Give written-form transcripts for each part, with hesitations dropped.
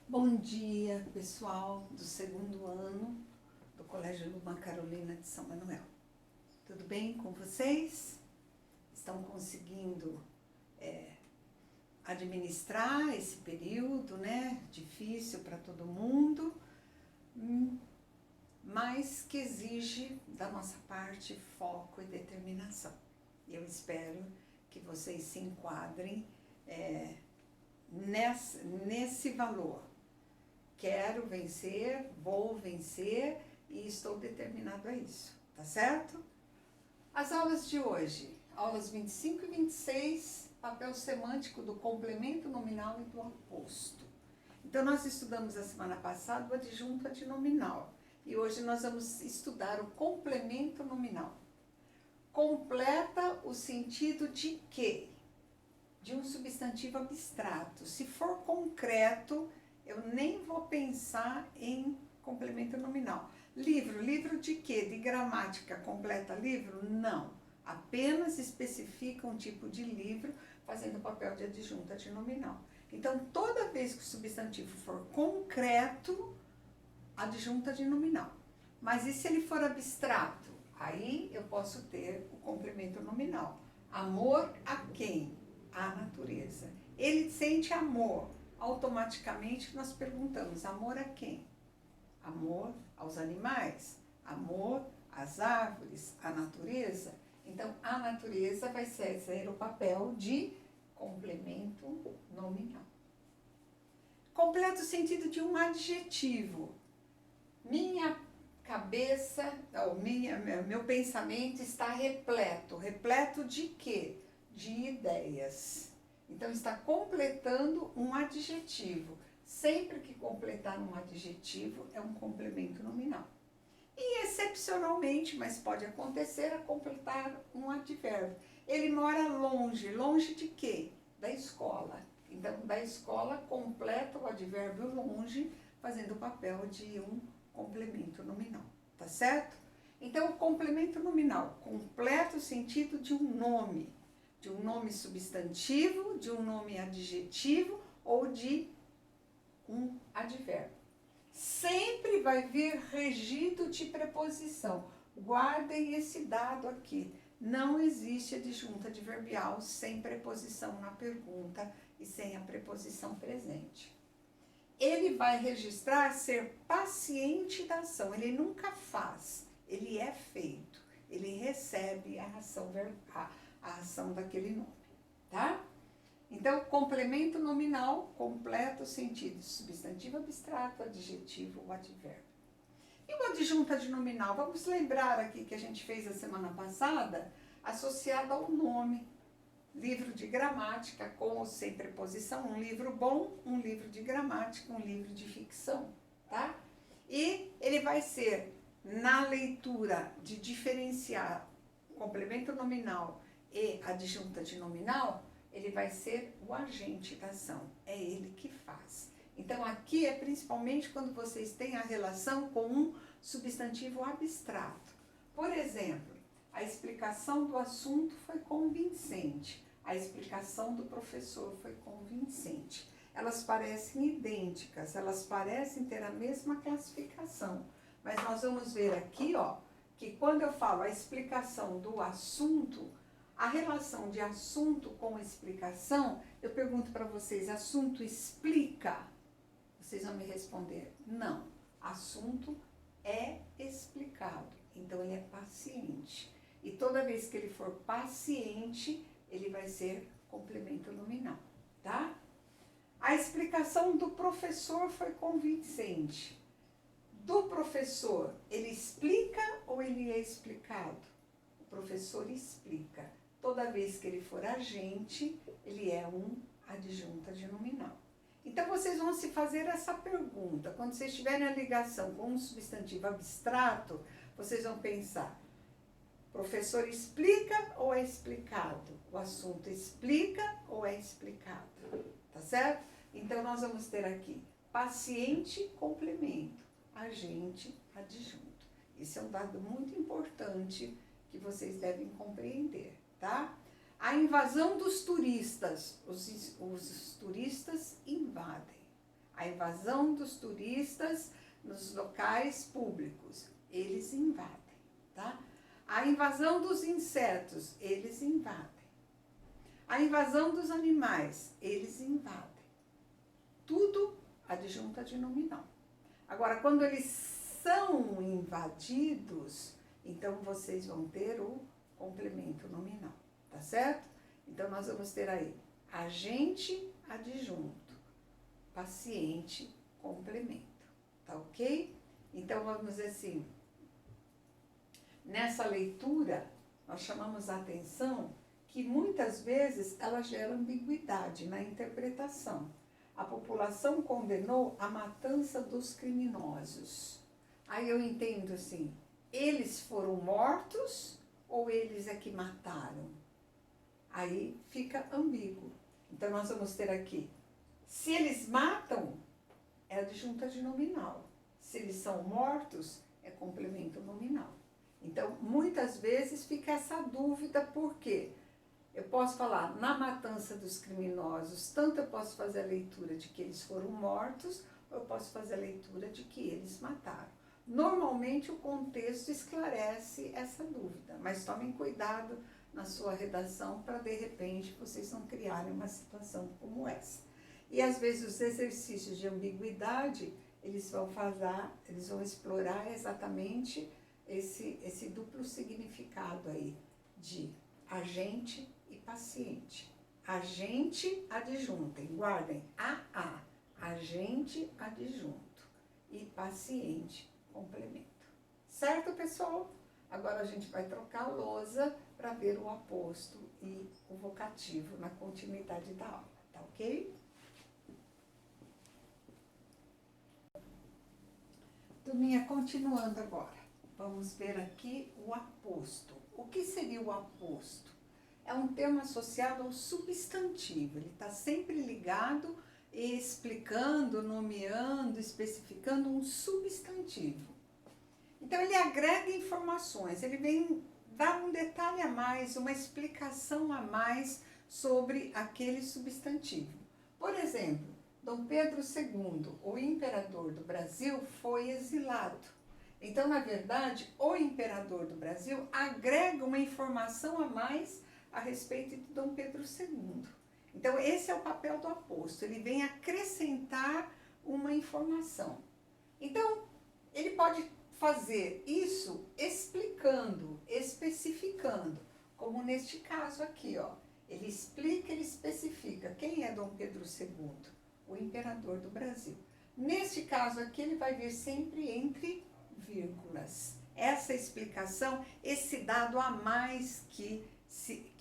Bom dia, pessoal do segundo ano do Colégio Luma Carolina de São Manuel. Tudo bem com vocês? Estão conseguindo administrar esse período, né? Difícil para todo mundo, mas que exige da nossa parte foco e determinação. E eu espero que vocês se enquadrem nesse valor. Quero vencer, vou vencer e estou determinado a isso, tá certo? As aulas de hoje, aulas 25 e 26, papel semântico do complemento nominal e do aposto. Então, nós estudamos a semana passada o adjunto adnominal e hoje nós vamos estudar o complemento nominal. Completa o sentido de quê? De um substantivo abstrato. Se for concreto, eu nem vou pensar em complemento nominal. Livro de quê? De gramática, completa livro? Não. Apenas especifica um tipo de livro fazendo o papel de adjunto adnominal. Então, toda vez que o substantivo for concreto, adjunto adnominal. Mas e se ele for abstrato? Aí eu posso ter o complemento nominal. Amor a quem? À natureza. Ele sente amor. Automaticamente nós perguntamos, amor a quem? Amor aos animais, amor às árvores, à natureza. Então, a natureza vai ser o papel de complemento nominal. Completa o sentido de um adjetivo. Minha cabeça, meu pensamento está repleto. Repleto de quê? De ideias. Então, está completando um adjetivo. Sempre que completar um adjetivo, é um complemento nominal. E, excepcionalmente, mas pode acontecer, a completar um advérbio. Ele mora longe. Longe de quê? Da escola. Então, da escola, completa o advérbio longe, fazendo o papel de um complemento nominal. Tá certo? Então, o complemento nominal completa o sentido de um nome substantivo, de um nome adjetivo ou de um advérbio. Sempre vai vir regido de preposição. Guardem esse dado aqui. Não existe adjunto adverbial sem preposição na pergunta e sem a preposição presente. Ele vai registrar ser paciente da ação. Ele nunca faz, ele é feito. Ele recebe a ação daquele nome, tá? Então, complemento nominal completa o sentido de substantivo abstrato, adjetivo ou advérbio. E o adjunto adnominal? Vamos lembrar aqui que a gente fez a semana passada, associado ao nome. Livro de gramática, com ou sem preposição, um livro bom, um livro de gramática, um livro de ficção, tá? E ele vai ser, na leitura de diferenciar complemento nominal e adjunto adnominal, ele vai ser o agente da ação, é ele que faz. Então, aqui é principalmente quando vocês têm a relação com um substantivo abstrato. Por exemplo, a explicação do assunto foi convincente, a explicação do professor foi convincente. Elas parecem idênticas, elas parecem ter a mesma classificação, mas nós vamos ver aqui, ó, que quando eu falo a explicação do assunto, a relação de assunto com explicação, eu pergunto para vocês, assunto explica? Vocês vão me responder, não. Assunto é explicado, então ele é paciente. E toda vez que ele for paciente, ele vai ser complemento nominal, tá? A explicação do professor foi convincente. Do professor, ele explica ou ele é explicado? O professor explica. Toda vez que ele for agente, ele é um adjunto adnominal. Então, vocês vão se fazer essa pergunta. Quando vocês tiverem a ligação com um substantivo abstrato, vocês vão pensar, professor explica ou é explicado? O assunto explica ou é explicado? Tá certo? Então, nós vamos ter aqui paciente, complemento, agente, adjunto. Esse é um dado muito importante que vocês devem compreender, tá? A invasão dos turistas. Os turistas invadem. A A invasão dos turistas nos locais públicos, eles invadem, tá? A invasão dos insetos, eles invadem. A invasão dos animais, eles invadem. Tudo adjunta de nominal. Agora, quando eles são invadidos, então vocês vão ter o complemento nominal, tá certo? Então, nós vamos ter aí agente adjunto, paciente complemento, tá ok? Então, vamos dizer assim, nessa leitura, nós chamamos a atenção que muitas vezes ela gera ambiguidade na interpretação. A população condenou a matança dos criminosos. Aí eu entendo assim, eles foram mortos ou eles é que mataram? Aí fica ambíguo. Então nós vamos ter aqui, se eles matam, é adjunta de nominal. Se eles são mortos, é complemento nominal. Então, muitas vezes fica essa dúvida, por quê? Eu posso falar, na matança dos criminosos, tanto eu posso fazer a leitura de que eles foram mortos, ou eu posso fazer a leitura de que eles mataram. Normalmente, o contexto esclarece essa dúvida, mas tomem cuidado na sua redação para, de repente, vocês não criarem uma situação como essa. E, às vezes, os exercícios de ambiguidade, eles vão explorar exatamente esse duplo significado aí de agente e paciente. Agente adjuntem, guardem AA, agente adjunto e paciente complemento. Certo, pessoal? Agora a gente vai trocar a lousa para ver o aposto e o vocativo na continuidade da aula, tá ok? Turminha, continuando agora. Vamos ver aqui o aposto. O que seria o aposto? É um termo associado ao substantivo. Ele está sempre ligado e explicando, nomeando, especificando um substantivo. Então, ele agrega informações, ele vem dar um detalhe a mais, uma explicação a mais sobre aquele substantivo. Por exemplo, Dom Pedro II, o imperador do Brasil, foi exilado. Então, na verdade, o imperador do Brasil agrega uma informação a mais a respeito de Dom Pedro II. Então, esse é o papel do aposto, ele vem acrescentar uma informação. Então, ele pode fazer isso explicando, especificando, como neste caso aqui, ó. Ele explica, ele especifica quem é Dom Pedro II, o imperador do Brasil. Neste caso aqui, ele vai vir sempre entre vírgulas. Essa explicação, esse dado a mais que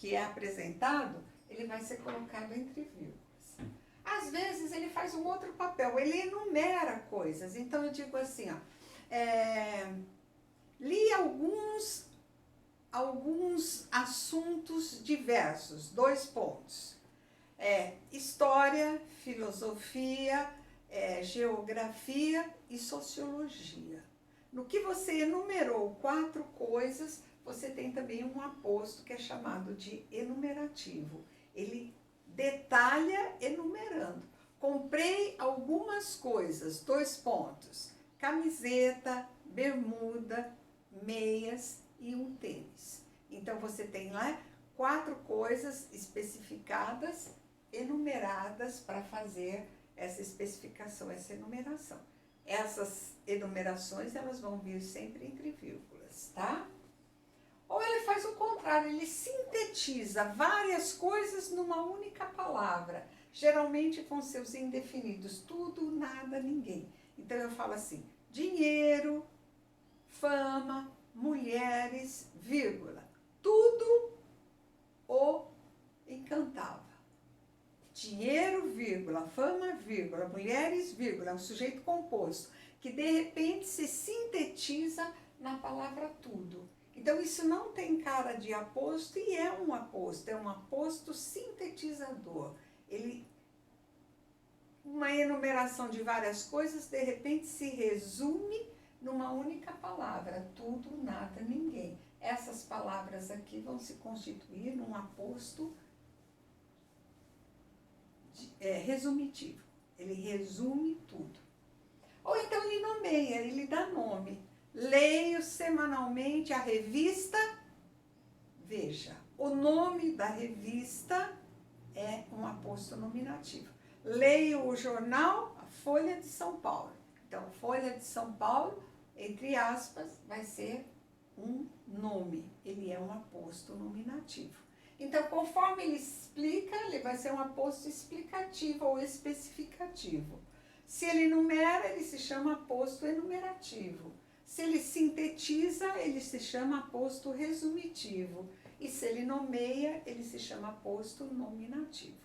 é apresentado, ele vai ser colocado entre vírgulas. Às vezes, ele faz um outro papel, ele enumera coisas. Então, eu digo assim, ó, li alguns assuntos diversos, 2 pontos. História, filosofia, geografia e sociologia. No que você enumerou 4 coisas, você tem também um aposto que é chamado de enumerativo. Ele detalha enumerando. Comprei algumas coisas, 2 pontos. Camiseta, bermuda, meias e um tênis. Então, você tem lá 4 coisas especificadas, enumeradas para fazer essa especificação, essa enumeração. Essas enumerações, elas vão vir sempre entre vírgulas, tá? Ou ele faz o contrário, ele sintetiza várias coisas numa única palavra, geralmente com seus indefinidos, tudo, nada, ninguém. Então, eu falo assim, dinheiro, fama, mulheres, vírgula, tudo o encantava. Dinheiro, vírgula, fama, vírgula, mulheres, vírgula, um sujeito composto, que de repente se sintetiza na palavra tudo. Então, isso não tem cara de aposto e é um aposto sintetizador. Uma enumeração de várias coisas, de repente se resume numa única palavra, tudo, nada, ninguém. Essas palavras aqui vão se constituir num aposto resumitivo, Ele resume tudo. Ou então ele nomeia, ele dá nome. Leio semanalmente a revista Veja. O nome da revista é um aposto nominativo. Leio o jornal a Folha de São Paulo. Então, Folha de São Paulo, entre aspas, vai ser um nome. Ele é um aposto nominativo. Então, conforme ele explica, ele vai ser um aposto explicativo ou especificativo. Se ele numera, ele se chama aposto enumerativo. Se ele sintetiza, ele se chama aposto resumitivo. E se ele nomeia, ele se chama aposto nominativo.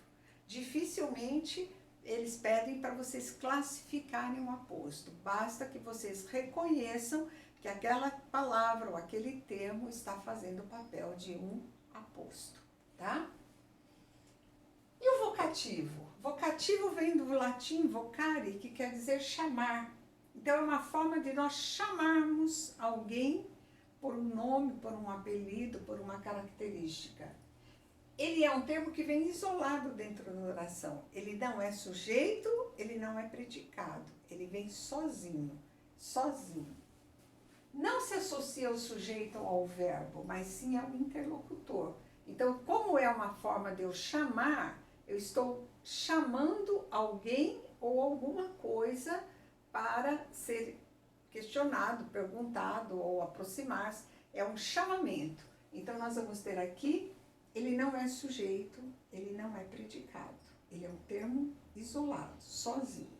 Dificilmente eles pedem para vocês classificarem um aposto. Basta que vocês reconheçam que aquela palavra ou aquele termo está fazendo o papel de um aposto, tá? E o vocativo? Vocativo vem do latim vocare, que quer dizer chamar. Então, é uma forma de nós chamarmos alguém por um nome, por um apelido, por uma característica. Ele é um termo que vem isolado dentro da oração. Ele não é sujeito, ele não é predicado. Ele vem sozinho, sozinho. Não se associa o sujeito ao verbo, mas sim ao interlocutor. Então, como é uma forma de eu chamar, eu estou chamando alguém ou alguma coisa para ser questionado, perguntado ou aproximar-se. É um chamamento. Então, nós vamos ter aqui, ele não é sujeito, ele não é predicado. Ele é um termo isolado, sozinho.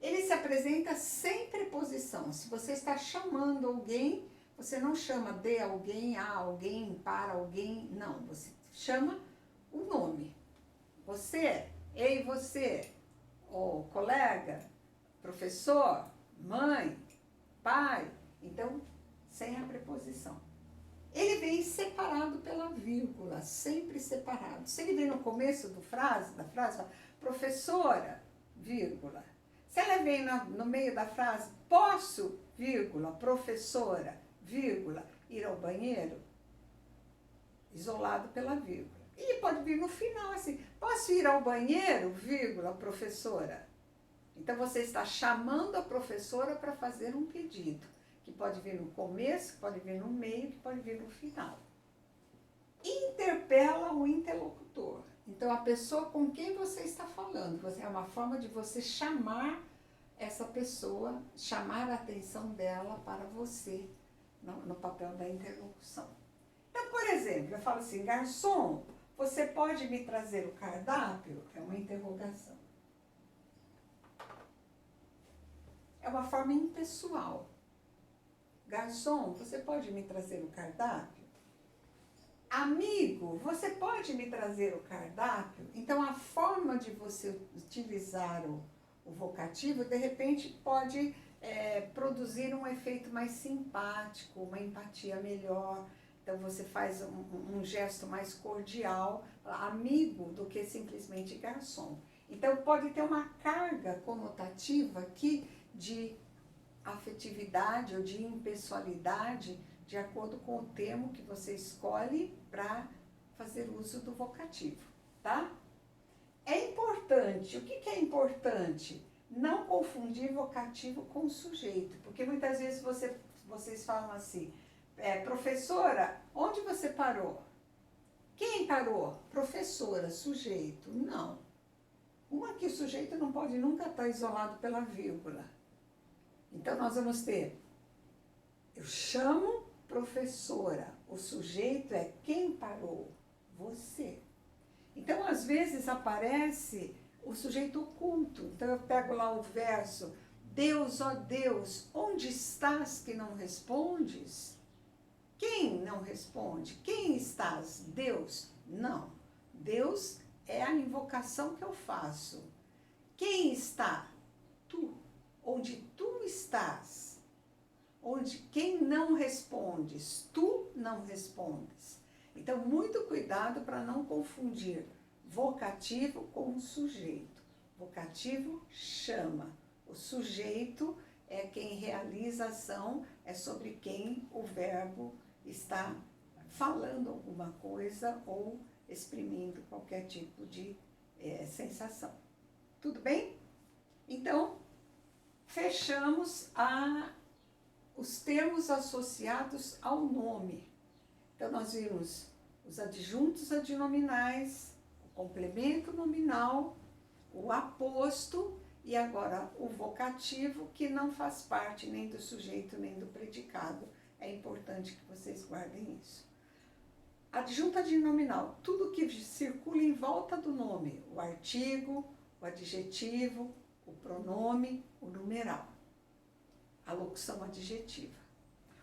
Ele se apresenta sem preposição. Se você está chamando alguém, você não chama de alguém, a alguém, para alguém. Não, você chama o nome. Você, ei você, o colega, professor, mãe, pai. Então, sem a preposição. Ele vem separado pela vírgula, sempre separado. Se ele vem no começo da frase, fala, professora, vírgula. Se ela vem no meio da frase, posso, vírgula, professora, vírgula, ir ao banheiro, isolado pela vírgula. Ele pode vir no final assim, posso ir ao banheiro, vírgula, professora. Então, você está chamando a professora para fazer um pedido, que pode vir no começo, que pode vir no meio, que pode vir no final. Interpela o interlocutor. Então, a pessoa com quem você está falando, é uma forma de você chamar essa pessoa, chamar a atenção dela para você, no papel da interlocução. Então, por exemplo, eu falo assim, garçom, você pode me trazer o cardápio? É uma interrogação. É uma forma impessoal. Garçom, você pode me trazer o cardápio? Amigo, você pode me trazer o cardápio? Então, a forma de você utilizar o vocativo, de repente, pode produzir um efeito mais simpático, uma empatia melhor. Então, você faz um gesto mais cordial, amigo, do que simplesmente garçom. Então, pode ter uma carga conotativa aqui de afetividade ou de impessoalidade, de acordo com o termo que você escolhe para fazer uso do vocativo, tá? É importante, o que é importante? Não confundir vocativo com sujeito, porque muitas vezes vocês falam assim, professora, onde você parou? Quem parou? Professora, sujeito. Não. Uma que o sujeito não pode nunca estar isolado pela vírgula. Então, nós vamos ter, eu chamo professora, o sujeito é quem parou? Você. Então, às vezes aparece o sujeito oculto. Então, eu pego lá o verso, Deus, ó Deus, onde estás que não respondes? Quem não responde? Quem estás? Deus? Não. Deus é a invocação que eu faço. Quem está? Tu. Onde tu estás? Onde quem não respondes? Tu não respondes. Então, muito cuidado para não confundir vocativo com sujeito. Vocativo chama. O sujeito é quem realiza a ação, é sobre quem o verbo está falando alguma coisa ou exprimindo qualquer tipo de sensação. Tudo bem? Então, fechamos os termos associados ao nome. Então, nós vimos os adjuntos adnominais, o complemento nominal, o aposto e agora o vocativo, que não faz parte nem do sujeito nem do predicado. É importante que vocês guardem isso. Adjunto adnominal, tudo que circula em volta do nome, o artigo, o adjetivo, o pronome, o numeral, a locução adjetiva.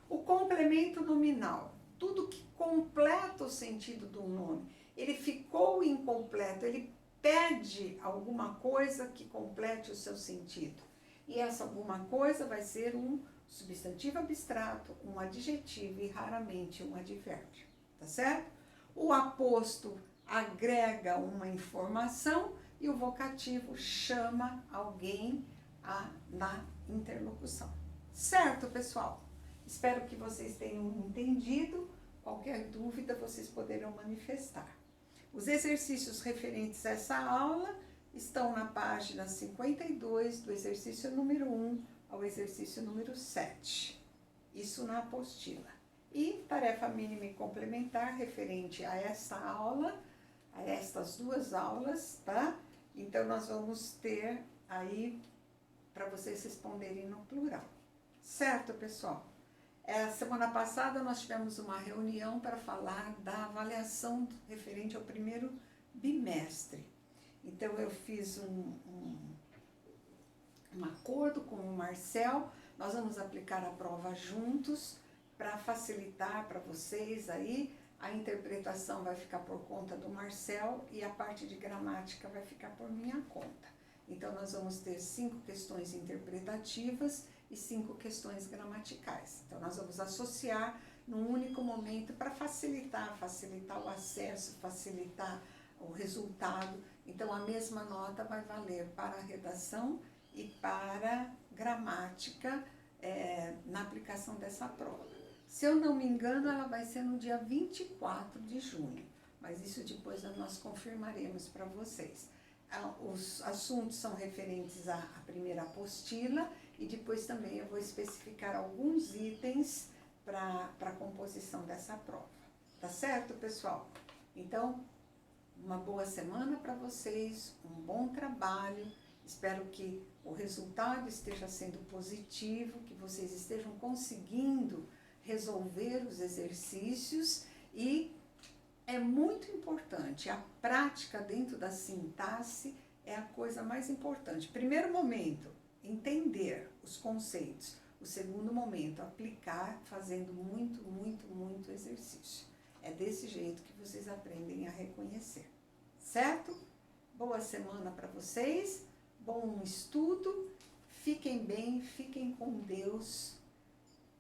O complemento nominal, tudo que completa o sentido do nome. Ele ficou incompleto, ele pede alguma coisa que complete o seu sentido. E essa alguma coisa vai ser um substantivo abstrato, um adjetivo e raramente um advérbio, tá certo? O aposto agrega uma informação e o vocativo chama alguém na interlocução. Certo, pessoal? Espero que vocês tenham entendido. Qualquer dúvida vocês poderão manifestar. Os exercícios referentes a essa aula estão na página 52, do exercício número 1 ao exercício número 7. Isso na apostila. E tarefa mínima e complementar referente a essa aula, a estas duas aulas, tá? Então, nós vamos ter aí para vocês responderem no plural. Certo, pessoal? Semana passada nós tivemos uma reunião para falar da avaliação referente ao primeiro bimestre. Então, eu fiz um acordo com o Marcel, nós vamos aplicar a prova juntos para facilitar para vocês aí. A interpretação vai ficar por conta do Marcel e a parte de gramática vai ficar por minha conta. Então, nós vamos ter 5 questões interpretativas e 5 questões gramaticais. Então, nós vamos associar num único momento para facilitar o acesso, facilitar o resultado. Então, a mesma nota vai valer para a redação e para gramática na aplicação dessa prova. Se eu não me engano, ela vai ser no dia 24 de junho, mas isso depois nós confirmaremos para vocês. Os assuntos são referentes à primeira apostila e depois também eu vou especificar alguns itens para a composição dessa prova. Tá certo, pessoal? Então, uma boa semana para vocês, um bom trabalho. Espero que o resultado esteja sendo positivo, que vocês estejam conseguindo resolver os exercícios e é muito importante, a prática dentro da sintaxe é a coisa mais importante. Primeiro momento, entender os conceitos. O segundo momento, aplicar fazendo muito exercício. É desse jeito que vocês aprendem a reconhecer. Certo? Boa semana para vocês, bom estudo, fiquem bem, fiquem com Deus,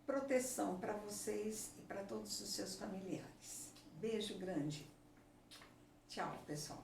proteção para vocês e para todos os seus familiares. Beijo grande. Tchau, pessoal.